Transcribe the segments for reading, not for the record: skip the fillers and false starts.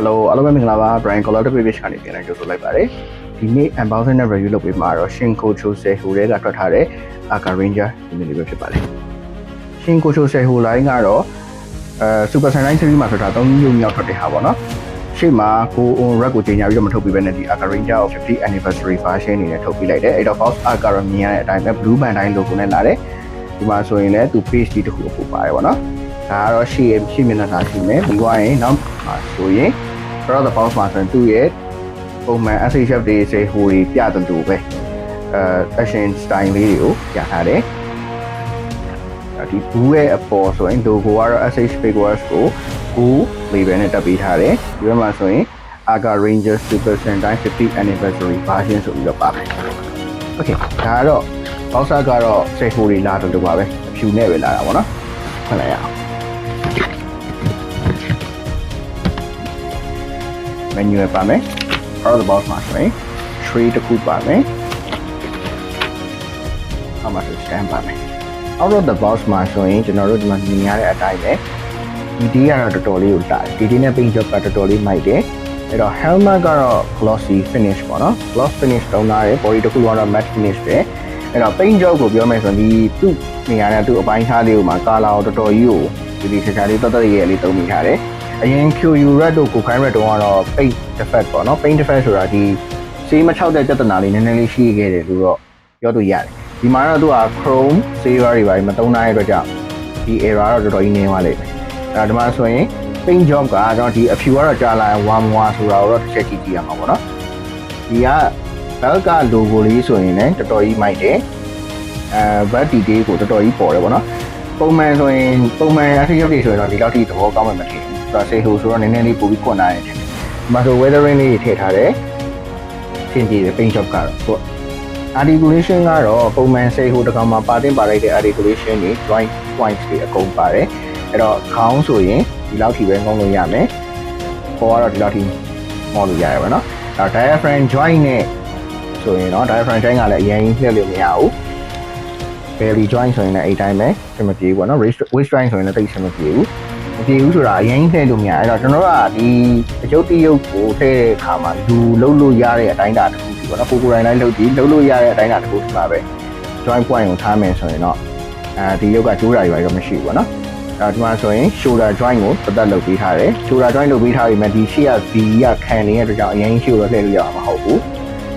Hello အားလုံးပဲမင်္ဂလာပါ Brian Color Page ကနေပြန်လိုက်ကြိုဆိုလိုက်ပါတယ်ဒီနေ့ unboxing နဲ့ review လုပ်ပေးမှာတော့ Shin Kocho Sehu တွေကထွက်ထားတဲ့ Aka Ranger ဒီနေ့လေးပဲဖြစ်ပါတယ် Shin Kocho Sehu line ကတော့ Super Sentai series မှာထွက်တာ3မျိုးမြောက်ထွက်တဲ့ဟာပေါ့နော်ရှေ့မှာကို on rack ကိုချိန်ညာပြီးတော့မထုတ်ပြပဲနဲ့ဒီ Aka Ranger 50 anniversary version အနေနဲ့ထုတ်ပြလိုက်တယ်အဲ့တော့ box Aka မြင်ရတဲ့အတိုင်းပဲ blue bandai logo နဲ့လာတယ်ဒီမှာဆိုရင်လည်းသူ page တစ်ခုအပို့ပါတယ်ပေါ့နော်ဒါကတော့ရှေ့မျက်နှာစာရှိမယ်ပြီးသွားရင်နောက်မှာဆိုရင်တော့ the box မှာဆိုရင်သူ့ရဲ့ပုံမှန် SHF တွေစေဟိုတွေပြတယ်လို့ပဲfashion style လေးတွေကိုပြထားတယ်ဒီဘူးရဲ့အပေါ်ဆိုရင် logo ကတော့ SH Figures ကို label နဲ့တက်ပေးထားတယ်ဒီဘက်မှာဆိုရင် Aka Ranger Super Sentai 50 anniversary version ဆိုပြီးတော့ပါတယ် okay ဒါကတော့ box ကတော့စေဟိုတွေလာတယ်လို့ပါပဲအဖြူနဲ့ပဲလာတာပေါ့နော်ဟုတ်လားရအောင် menu ပါမယ် out of the box မှာဆိုရင် tree တစ်ခုပါမယ်အမှဆို stand ပါမယ် out of the box မှာဆိုရင်ကျွန်တော်တို့ဒီမှာမြင်ရတဲ့အတိုင်းပဲဒီကတော့တော်တော်လေးကိုလာတယ်ဒီနဲ့ paint job ကတော်တော်လေးမိုက်တယ်အဲ့တော့ helmet ကတော့ glossy finish ပေါ့နော် gloss finish တုံးထားတယ် body တစ်ခုကတော့ matte finish ပဲအဲ့တော့ paint job ကိုပြောမယ်ဆိုရင်ဒီသူ့နေရာနဲ့သူ့အပိုင်းခြားလေးကိုမှာ color ကိုတော်တော်ကြီးကိုဒီခြားလေးတော်တော်ရဲ့လေးသုံးမိထားတယ်အရင် QU red တို့ Kokai red တို့ကတော့ paint defect ပေါ့နော် paint defect ဆိုတာဒီစေးမချောက်တဲ့ပြဿနာလေးနည်းနည်းလေးရှိခဲ့တယ်လို့တော့ပြောလို့ရတယ်ဒီမှာတော့သူက chrome silver တွေပါမသုံးနိုင်တဲ့အတွက်ကြောင့်ဒီ error တော့တော်တော်ကြီးနေသွားလိမ့်မယ်အဲ့ဒါဒီမှာဆိုရင် paint job ကကျွန်တော်ဒီအဖြူကတော့ကြာလာရင်ဝါမွာဆိုတာကိုတော့တစ်ချက်ကြည့်ကြည့်ရမှာပေါ့နော်ဒီက belt က logo လေးဆိုရင်လည်းတော်တော်ကြီးမိုက်တယ်belt detail ကိုတော်တော်ကြီးပေါ်တယ်ပေါ့နော်ပုံမှန်ဆိုရင်ပုံမှန်အထက်ရုပ်တွေဆိုရင်တော့ဒီလောက်ထိသဘောကောင်းမှမထင်ဘူးဒါစေဟိုဆိုတော့နည်းနည်းလေးပိုပြီးခွန်နိုင်တယ်ဒီမှာဆို weathering လေးထည့်ထားတယ်သင်ကြည့်တယ် paint job ကတော့ဟုတ် articulation ကတော့ပုံမှန်စေဟိုတစ်ကောင်မှာပါတင်ပါလိုက်တဲ့ articulation တွေ joint points တွေအကုန်ပါတယ်အဲ့တော့ခေါင်းဆိုရင်ဒီလောက်ထိပဲငုံလို့ရမယ်ပေါ်ကတော့ဒီလောက်ထိမော်လို့ရတယ်ပေါ့နော်အဲ့ diaphragm joint နဲ့ဆိုရင်တော့ diaphragm joint ကလည်းအရင်ကြီးလှည့်လို့မရဘူး belly joint ဆိုရင်လည်းအဲ့တိုင်းပဲစမပြေဘူးပေါ့နော် waist joint ဆိုရင်လည်းတိတ်စမပြေဘူးမပြေဘူးဆိုတာအရင်ကြီးလှည့်လို့မရအဲ့တော့ကျွန်တော်တို့ကဒီအယုတ်တိယုတ်ကိုထည့်တဲ့အခါမှာလူလုံးလို့ရတဲ့အတိုင်းတာတစ်ခုစီပေါ့နော်ကိုယ်တိုင်းလိုက်လုပ်ပြီးလုံးလို့ရတဲ့အတိုင်းတာတစ်ခုစီပါပဲ joint point ကိုထားမယ်ဆိုရင်တော့ဒီယုတ်ကကျိုးတာတွေတော့မရှိဘူးပေါ့နော်ဒီမှာဆိုရင် shoulder joint ကိုပတ်သက်လုပ်ပေးထားတယ် shoulder joint လုပ်ပေးထားပြီးမှဒီရှေ့က V ကခံနေတဲ့အတွက်ကြောင့်အရင်ရှေ့ကိုလှည့်လို့ရမှာမဟုတ်ဘူး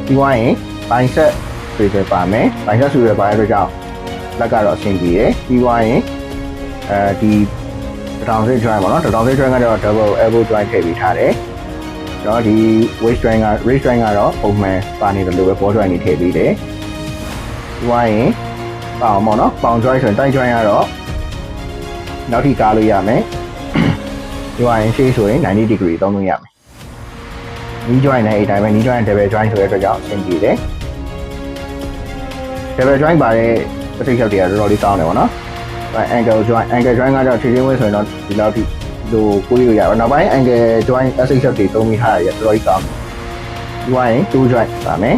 ပြီးသွားရင် bicep တွေပဲပါမယ် bicep တွေပါတဲ့အတွက်ကြောင့်လက်ကတော့အဆင်ပြေတယ်ပြီးသွားရင်ဒီ1000 joint ပေါ့နော်1000 joint ကတော့ double elbow joint ထည့်ပေးထားတယ်တော့ဒီ waist joint က wrist joint ကတော့ပုံမှန်ပါနေတယ်လို့ပဲ ball joint တွေထည့်ပေးတယ်ပြီးသွားရင်ပေါင်ပေါ့နော်ပေါင် joint ဆိုရင် tight joint ကတော့နောက်ထိကားလို့ရမယ်ဒီဝိုင်းရှေ့ဆိုရင်90 degree သုံးလို့ရမယ် knee joint နဲ့အဲ့တိုင်းပဲ knee joint double joint ဆိုတဲ့အတွက်ကြောင့်အဆင်ပြေတယ် double joint ပါတဲ့ပဋိချက်တွေကတော်တော်လေးကောင်းတယ်ပေါ့နော် ankle joint ကတော့ခြေချင်းဝဲဆိုရင်တော့ဒီလောက်ထိလိုကိုးလို့ရပါနောက်ပိုင်း ankle joint SHF တွေသုံးပြီးထားရတော်တော်ကြီးကောင်းဒီဝိုင်း2 joint ပါမယ်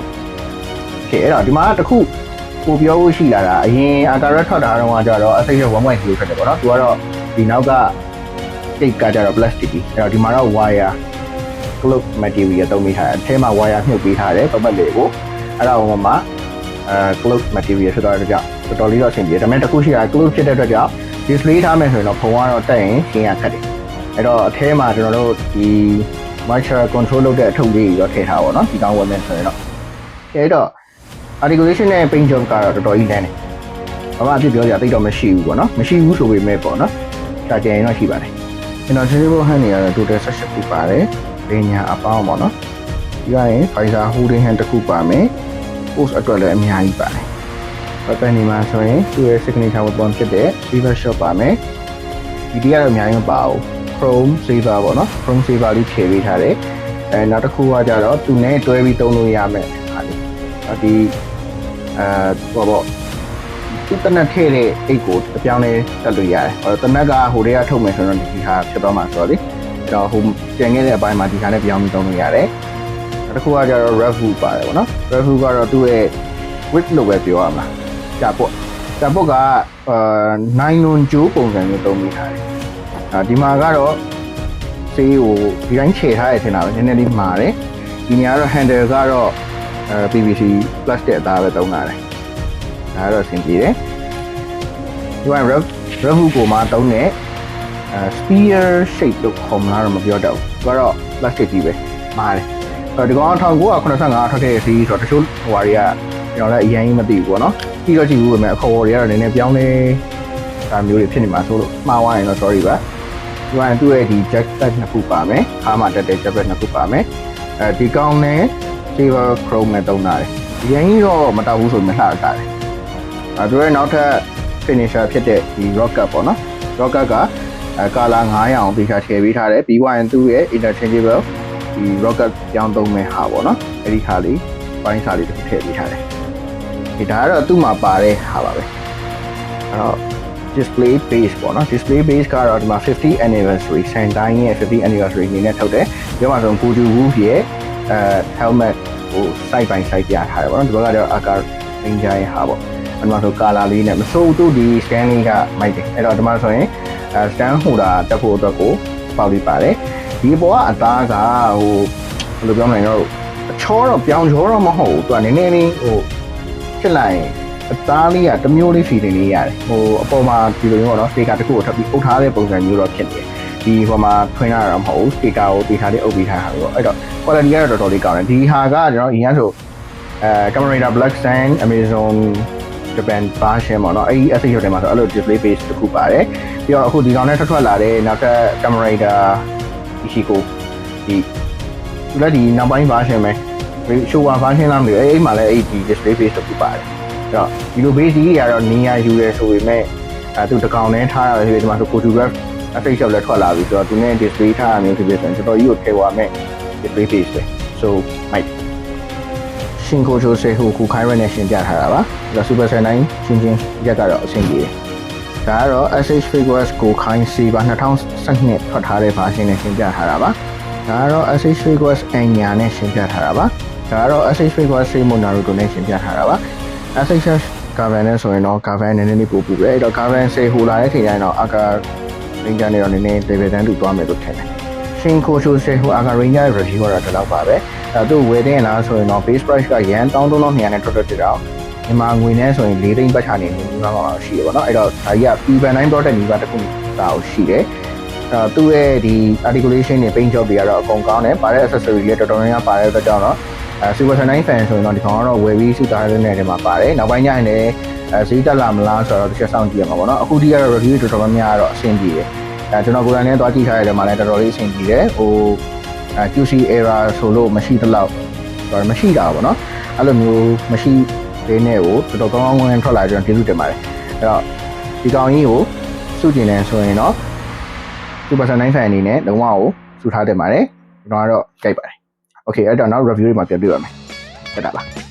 okay အဲ့တော့ဒီမှာတစ်ခုကိုပြောဖို့ရှိလာတာအရင် Aka ထွက်တာတော့ကြတော့ SHF 1.0 ထွက်တယ်ပေါ့နော်သူကတော့ဒီနောက်က tape ကကြတော့ plastic ကြီးအဲ့တော့ဒီမှာတော့ wire cloth material သုံးပေးထားတယ်အထဲမှာ wire မြှုပ်ပေးထားတယ်ပတ်ပတ်လေးကိုအဲ့ဒါဟိုမှာ cloth material ဆိုတော့ကြောင့်တော်တော်လေးတော့အဆင်ပြေဒါပေမဲ့တစ်ခုရှိတာ cloth ဖြစ်တဲ့အတွက်ကြောင့် display ထားမယ်ဆိုရင်တော့ဖုန်းကတော့တက်ရင်ရှင်းရခက်တယ်အဲ့တော့အထဲမှာကျွန်တော်တို့ဒီ moisture control လုပ်တဲ့အထုပ်လေးရောထည့်ထားပါတော့ဒီကောင်းဝယ်မယ်ဆိုရင်တော့အဲ့တော့ articulation နဲ့ paint job ကတော့တော်တော်ကြီးလမ်းတယ်။ဘာမှအဖြစ်ပြောကြတိတ်တော့မရှိဘူးပေါ့နော်။မရှိဘူးဆိုပေမဲ့ပေါ့နော်။ကြာကြရင်တော့ရှိပါတယ်။ကျွန်တော် Changeable hand တွေကတော့ total 18ခုပါတယ်။ပညာအပေါင်းပေါ့နော်။ဒီကရင် Pfizer holding hand တစ်ခုပါမယ်။ post အတွက်လည်းအများကြီးပါတယ်။ပတ်သက်နေမှာဆိုရင်သူ့ရဲ့ signature weapon ဖြစ်တဲ့ silver shot ပါမယ်။ဒီကတော့အများကြီးမပါဘူး။ chrome silver ပေါ့နော်။ chrome silver လေးထည့်ပေးထားတယ်။နောက်တစ်ခုကကြတော့သူနဲ့တွဲပြီးသုံးလို့ရမယ်။ဒီဟိုပေါ့ဒီတနက်ထဲတဲ့အိတ်ကိုအပြောင်းလဲတက်လို့ရတယ်။တနက်ကဟိုတွေကထုတ်မယ်ဆိုတော့ဒီဟာဖြစ်သွားမှာဆိုတော့လေ။အဲ့တော့ဟိုကျန်ခဲ့တဲ့အပိုင်းမှာဒီဟာနဲ့ပြောင်းပြီးသုံးလို့ရတယ်။နောက်တစ်ခုကကျတော့ red hook ပါတယ်ပေါ့နော်။ red hook ကတော့သူ့ရဲ့ width လို့ပဲပြောရမှာ။ကြာပေါ့ကnylon ကြိုးပုံစံမျိုးသုံးမိထားတယ်။ဒီမှာကတော့ ဆေးကိုဒီတိုင်းခြေထားရထင်တာပဲနည်းနည်းလေးမာတယ်ဒီနေရာတော့ handle ကတော့PVC plastic အသားပဲသုံးရတယ်ဒါကတော့အဆင်ပြေတယ်ဒီမှာ rev hook ကိုမှသုံးတဲ့spear shape လို့ခေါ်မလားတော့မပြောတော့ဘူးသူကတော့ plastic ကြီးပဲမာတယ်ဒီကောင်1985ထွက်ခဲ့တဲ့စီးဆိုတော့တချို့ဟိုဟာတွေကကျွန်တော်လည်းအရင်ကြီးမသိဘူးပေါ့နော်ပြီးတော့ကြည့်ဘူးပဲမဲ့အခေါ်တွေကတော့နည်းနည်းပြောင်းလဲဒါမျိုးတွေဖြစ်နေမှာဆိုလို့မှားသွားရင်တော့ sorry ပါဒီမှာသူ့ရဲ့ဒီ jack set နှစ်ခုပါမယ်ခါမှတက်တဲ့ jack set နှစ်ခုပါမယ်ဒီကောင်နဲ့ silver chrome နဲ့သုံးတာတယ်အရင်ကြီးတော့မတောက်ဘူးဆိုရင်မလှတာတယ်သူရဲ့နောက်ထပ် finisher ဖြစ်တဲ့ဒီ rocket ပေါ့နော် rocket ကcolor 900အောင်ပေးထားထည့်ပေးထားတယ်ပြီးွားရင်သူ့ရဲ့ interchangeable ဒီ rocket ပြောင်းသုံးမဲ့ဟာပေါ့နော်အဲ့ဒီဟာလေးပိုင်းစာလေးတစ်ခုထည့်ပေးထားတယ်ဒီဒါကတော့သူ့မှာပါတဲ့ဟာပါပဲအဲ့တော့ display base ပေါ့နော် display base ကတော့ဒီမှာ50 anniversary ဆန်တိုင်းရဲ့50 anniversary အနေနဲ့ထုတ်တယ်ပြောမှဆို Goju Wolf ရဲ့helmet ဟို side by side ပြထားတယ်ပေါ့နော်ဒီဘက်ကတော့ Aka Ranger ရဲ့ဟာပေါ့အဲ့မှာဆို color လေးနဲ့မစိုးသူ့ဒီ stand လေးကမိုက်တယ်အဲ့တော့ဒီမှာဆိုရင်stand holder တက်ဖို့အတွက်ကိုပေါက်လေးပါတယ်ဒီဘောကအသားကဟိုဘယ်လိုပြောမလဲတော့အချောတော့ပြောင်းချောတော့မဟုတ်ဘူးသူကနည်းနည်းလေးဟိုဖြစ်လိုက်ရင်အသားလေးကတမျိုးလေး feeling လေးရတယ်ဟိုအပေါ်မှာဒီလိုမျိုးပေါ့နော် sticker တစ်ခုကိုထပ်ပြီးအုပ်ထားတဲ့ပုံစံမျိုးတော့ဖြစ်နေတယ်ဒီဟိုမှာထွင်းရတာမဟုတ်ဘူး sticker ကိုပေးထားတဲ့အုပ်ပေးထားတာပေါ့အဲ့တော့ quality ကတော့တော်တော်လေးကောင်းတယ်ဒီဟာကကျွန်တော်အရင်ကဆိုCamera Black Sun Amazon Japan version ပေါ့နော်အဲ့ဒီ SH တွေမှာဆိုအဲ့လို display base တစ်ခုပါတယ်ပြီးတော့အခုဒီကောင်နဲ့ထွက်လာတဲ့နောက်ထပ် Camera Ichigo ဒီသူလည်းဒီနောက်ပိုင်း version ပဲ show version လားမသိဘူးအဲ့မှာလည်းအဲ့ဒီ display base တစ်ခုပါတယ်အဲ့တော့ဒီလို base ကြီးတွေကတော့နေရာယူရဲဆိုပေမဲ့သူတကောင်နဲ့ထားရတယ်ဒီမှာဆို photograph SH လည်းထွက်လာပြီဆိုတော့သူနဲ့ display ထားရမျိုးဖြစ်ဖြစ်ဆိုရင်တော်တော်ကြီးကိုထည့်သွားမယ် display base ပဲ so might ရှင်ကိုချိုဆေဟိုခုခိုင်းရနဲ့ရှင်းပြထားတာပါဒါ Super Saiyan 9ရှင်းချင်းရက်ကတော့အဆင်ပြေတယ်ဒါကတော့ SH Figures ကိုခိုင်း Silver 2012ထွက်ထားတဲ့ version နဲ့ရှင်းပြထားတာပါဒါကတော့ SH Figures Anya နဲ့ရှင်းပြထားတာပါဒါကတော့ SH Figures Sailor Naruto နဲ့ရှင်းပြထားတာပါ SH Gavan နဲ့ဆိုရင်တော့ Gavan နည်းနည်းလေးပို့ပူပဲအဲ့တော့ Gavan ဆေဟိုလာတဲ့ချိန်တိုင်းတော့ Aka Ranger နဲ့တော့နည်းနည်း level တန်းတူသွားမယ်လို့ထင်တယ်ရှင်ကိုချိုဆေဟို Aka Ranger review ကတော့ဒီလောက်ပါပဲသူ့ဝယ်တဲ့လားဆိုရင်တော့ base price ကရန်13200နဲ့ထွက်တက်တာမြန်မာငွေနဲ့ဆိုရင်4သိန်းပတ်ချနေနေမှာပါရှိတယ်ပေါ့နော်အဲ့တော့ဒါကြီးက P9 product နီးပါးတစ်ခုတာကိုရှိတယ်သူ့ရဲ့ဒီ articulation နဲ့ paint job တွေကတော့အကုန်ကောင်းတယ်ပါတဲ့ accessory တွေတော်တော်များများပါတဲ့အတွက်ကြောင့်တော့Super Saiyan 9 fan ဆိုရင်တော့ဒီကောင်ကတော့ဝယ်ပြီးစုထားတဲ့နေရာမှာပါတယ်နောက်ပိုင်းကျရင်လည်းဈေးတက်လာမလားဆိုတော့တစ်ချက်စောင့်ကြည့်ရမှာပေါ့နော်အခုဒီကတော့ review တော်တော်များများကတော့အဆင်ပြေတယ်ကျွန်တော်ကိုယ်တိုင်လည်းသွားကြည့်ထားတဲ့နေရာမှာလည်းတော်တော်လေးအဆင်ပြေတယ်ဟိုQC error ဆိုလို့မရှိတလောက်မရှိတာပေါ့နော်အဲ့လိုမျိုးမရှိသေးနဲ့ကိုတော်တော်ကောင်းကောင်းဝင်ထွက်လာကြကျွန်တော်ကျေးဇူးတင်ပါတယ်အဲ့တော့ဒီကောင်ကြီးကိုစုကျင်နေဆိုရင်တော့ Super Saiyan 9 fan အနေနဲ့လုံးဝကိုစုထားတင်ပါတယ်ကျွန်တော်ကတော့ကြိုက်ပါတယ် Okay အဲ့တော့နောက် review တွေမှာပြန်ပြပါမယ်တက်တာပါ